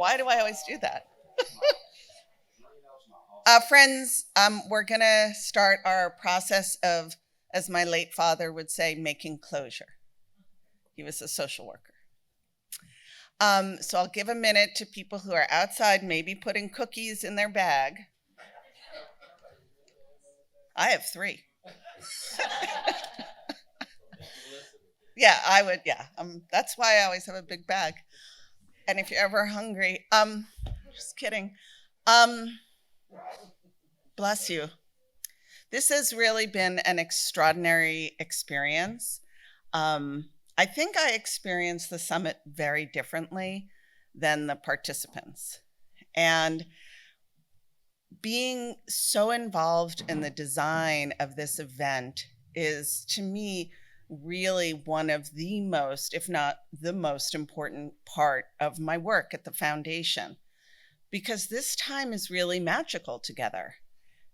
Why do I always do that? Friends, we're going to start our process of, as my late father would say, making closure. He was a social worker. So I'll give a minute to people who are outside, maybe putting cookies in their bag. I have 3. Yeah, I would. Yeah, that's why I always have a big bag. And if you're ever hungry, just kidding. Bless you. This has really been an extraordinary experience. I think I experienced the summit very differently than the participants. And being so involved in the design of this event is, to me, really one of the most, if not the most important part of my work at the foundation. Because this time is really magical together.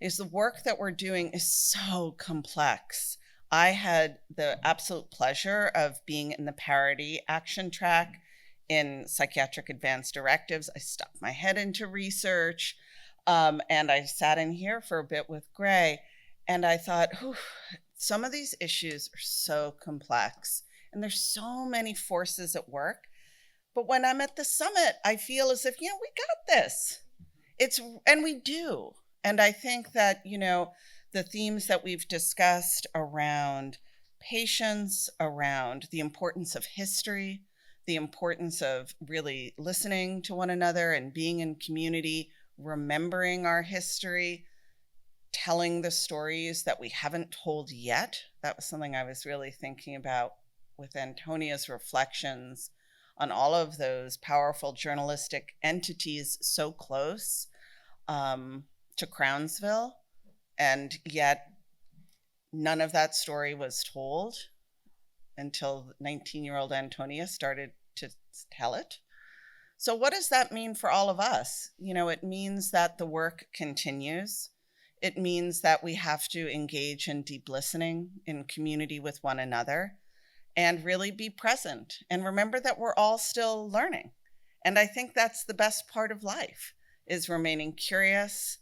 Is the work that we're doing is so complex. I had the absolute pleasure of being in the parity action track in psychiatric advance directives. I stuck my head into research, and I sat in here for a bit with Gray, and I thought, some of these issues are so complex, and there's so many forces at work. But when I'm at the summit, I feel as if, we got this. And we do. And I think that, the themes that we've discussed around patience, around the importance of history, the importance of really listening to one another and being in community, remembering our history, telling the stories that we haven't told yet. That was something I was really thinking about with Antonia's reflections on all of those powerful journalistic entities so close to Crownsville, and yet none of that story was told until 19-year-old Antonia started to tell it. So what does that mean for all of us? It means that the work continues. It means that we have to engage in deep listening, in community with one another, and really be present. And remember that we're all still learning. And I think that's the best part of life, is remaining curious,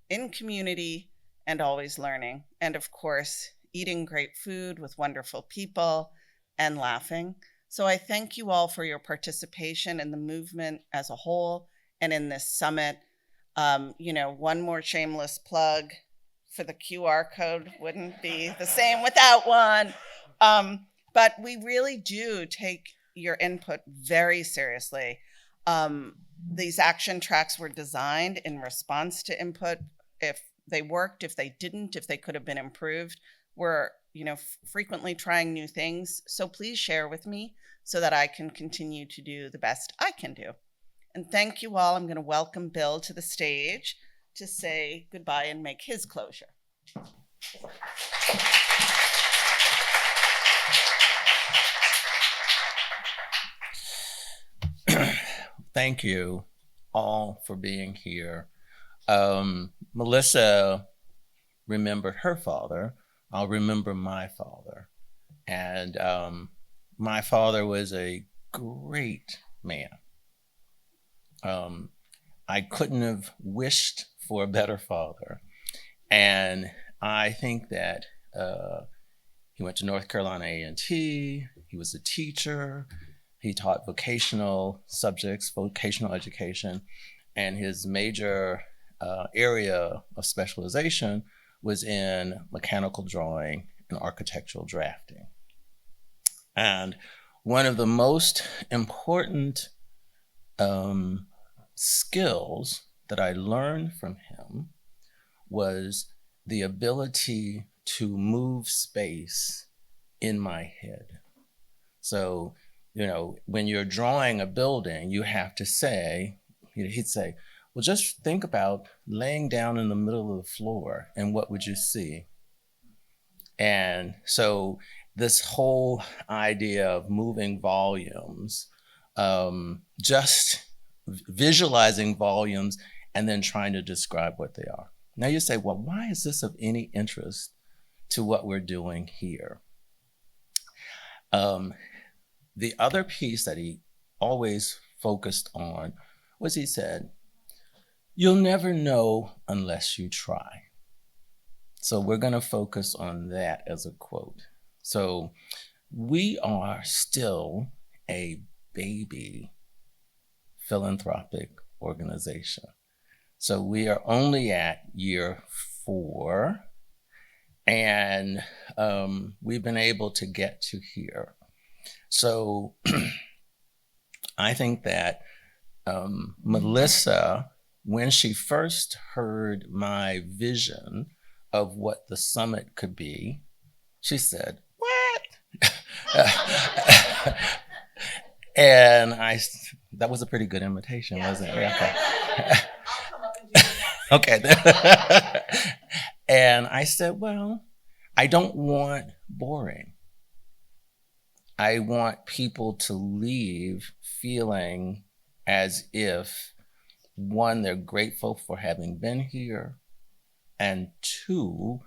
in community, and always learning. And of course, eating great food with wonderful people and laughing. So I thank you all for your participation in the movement as a whole and in this summit. One more shameless plug for the QR code wouldn't be the same without one. But we really do take your input very seriously. These action tracks were designed in response to input. If they worked, if they didn't, if they could have been improved, we're frequently trying new things. So please share with me so that I can continue to do the best I can do. And thank you all. I'm going to welcome Bill to the stage to say goodbye and make his closure. Thank you all for being here. Melissa remembered her father. I'll remember my father. And my father was a great man. I couldn't have wished for a better father. And I think that he went to North Carolina A&T. He was a teacher. He taught vocational subjects, vocational education. And his major area of specialization was in mechanical drawing and architectural drafting. And one of the most important skills that I learned from him was the ability to move space in my head. So, when you're drawing a building, you have to say, he'd say, well, just think about laying down in the middle of the floor and what would you see? And so this whole idea of moving volumes, just visualizing volumes and then trying to describe what they are. Now you say, well, why is this of any interest to what we're doing here? The other piece that he always focused on was he said, "You'll never know unless you try." So we're going to focus on that as a quote. So we are still a baby philanthropic organization. So we are only at year 4, and we've been able to get to here. So I think that Melissa, when she first heard my vision of what the summit could be, she said, "What?" And that was a pretty good invitation, wasn't it? Yeah, okay. Okay. And I said, well, I don't want boring. I want people to leave feeling as if, 1, they're grateful for having been here, and 2,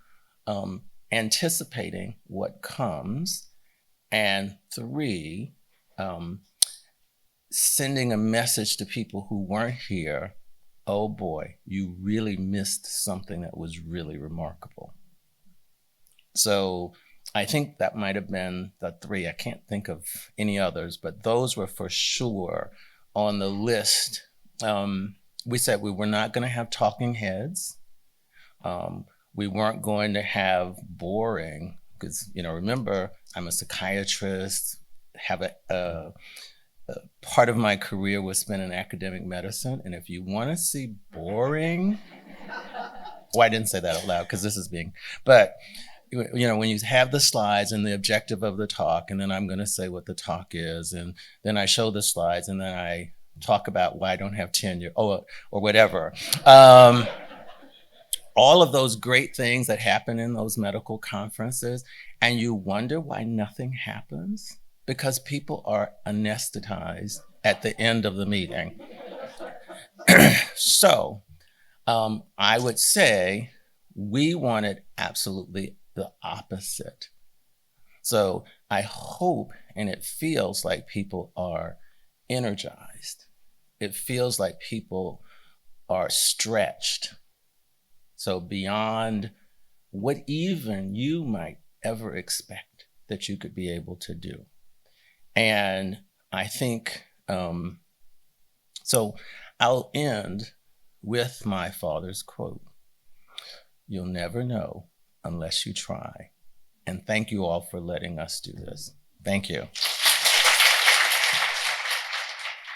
anticipating what comes, and 3, sending a message to people who weren't here, oh boy, you really missed something that was really remarkable. So I think that might have been the 3. I can't think of any others, but those were for sure on the list. We said we were not going to have talking heads. We weren't going to have boring, because, remember, I'm a psychiatrist, have a part of my career was spent in academic medicine. And if you want to see boring, I didn't say that out loud because this is but when you have the slides and the objective of the talk, and then I'm going to say what the talk is, and then I show the slides, and then I talk about why I don't have tenure, or whatever. All of those great things that happen in those medical conferences, and you wonder why nothing happens, because people are anesthetized at the end of the meeting. So I would say we wanted absolutely the opposite. So I hope, and it feels like people are energized. It feels like people are stretched. So beyond what even you might ever expect that you could be able to do. And I think, so I'll end with my father's quote: "You'll never know unless you try." And thank you all for letting us do this. Thank you.